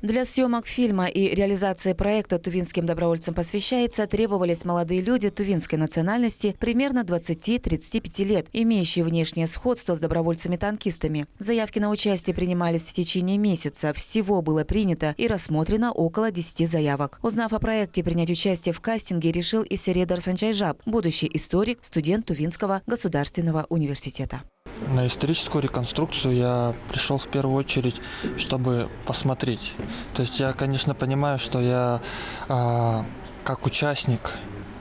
Для съемок фильма и реализации проекта «Тувинским добровольцам посвящается» требовались молодые люди тувинской национальности примерно 20-35 лет, имеющие внешнее сходство с добровольцами-танкистами. Заявки на участие принимались в течение месяца. Всего было принято и рассмотрено около 10 заявок. Узнав о проекте, принять участие в кастинге решил и Середар Санчайжаб, будущий историк, студент Тувинского государственного университета. На историческую реконструкцию я пришел в первую очередь, чтобы посмотреть. То есть я, конечно, понимаю, что я как участник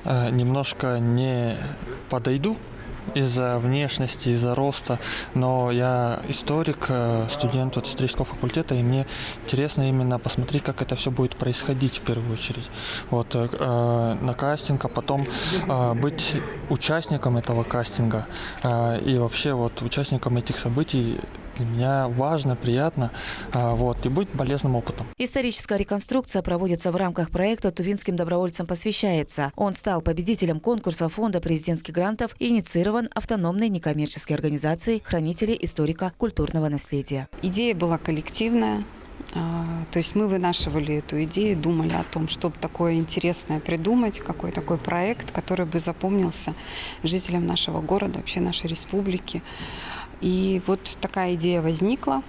немножко не подойду из-за внешности, из-за роста, но я историк, студент исторического факультета, и мне интересно именно посмотреть, как это все будет происходить в первую очередь. Вот, на кастинг, а потом быть участником этого кастинга и вообще вот участником этих событий для меня важно, приятно, и быть полезным опытом. Историческая реконструкция проводится в рамках проекта «Тувинским добровольцам посвящается». Он стал победителем конкурса Фонда президентских грантов и инициирован автономной некоммерческой организацией «Хранители историко-культурного наследия». Идея была коллективная. То есть мы вынашивали эту идею, думали о том, чтобы такое интересное придумать, какой такой проект, который бы запомнился жителям нашего города, вообще нашей республики. И вот такая идея возникла.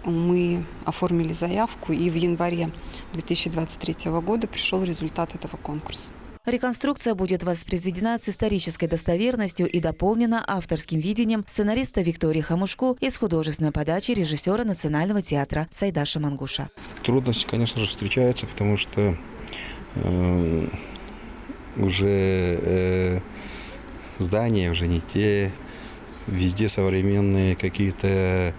Мы оформили заявку, и в январе 2023 года пришел результат этого конкурса. Реконструкция будет воспроизведена с исторической достоверностью и дополнена авторским видением сценариста Виктории Хамушко и с художественной подачей режиссера Национального театра Сайдаша Мангуша. Трудности, конечно же, встречаются, потому что уже здания уже не те, везде современные какие-то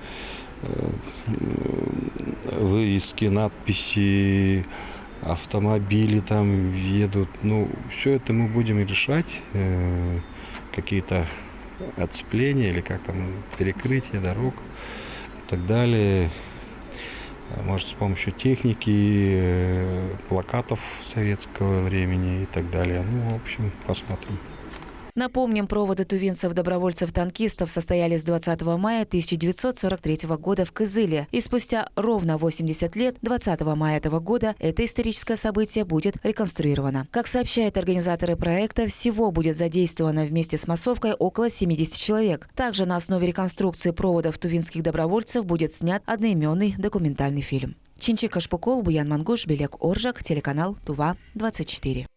вывески, надписи, автомобили там едут. Все это мы будем решать, какие-то отцепления или как там перекрытие дорог и так далее. Может, с помощью техники, плакатов советского времени и так далее. В общем, посмотрим. Напомним, проводы тувинцев-добровольцев-танкистов состоялись 20 мая 1943 года в Кызыле. И спустя ровно 80 лет, 20 мая этого года, это историческое событие будет реконструировано. Как сообщают организаторы проекта, всего будет задействовано вместе с массовкой около 70 человек. Также на основе реконструкции проводов тувинских добровольцев будет снят одноименный документальный фильм. Чинчик Кашпукол, Буян Мангуш, Белек Оржак, телеканал Тува 24.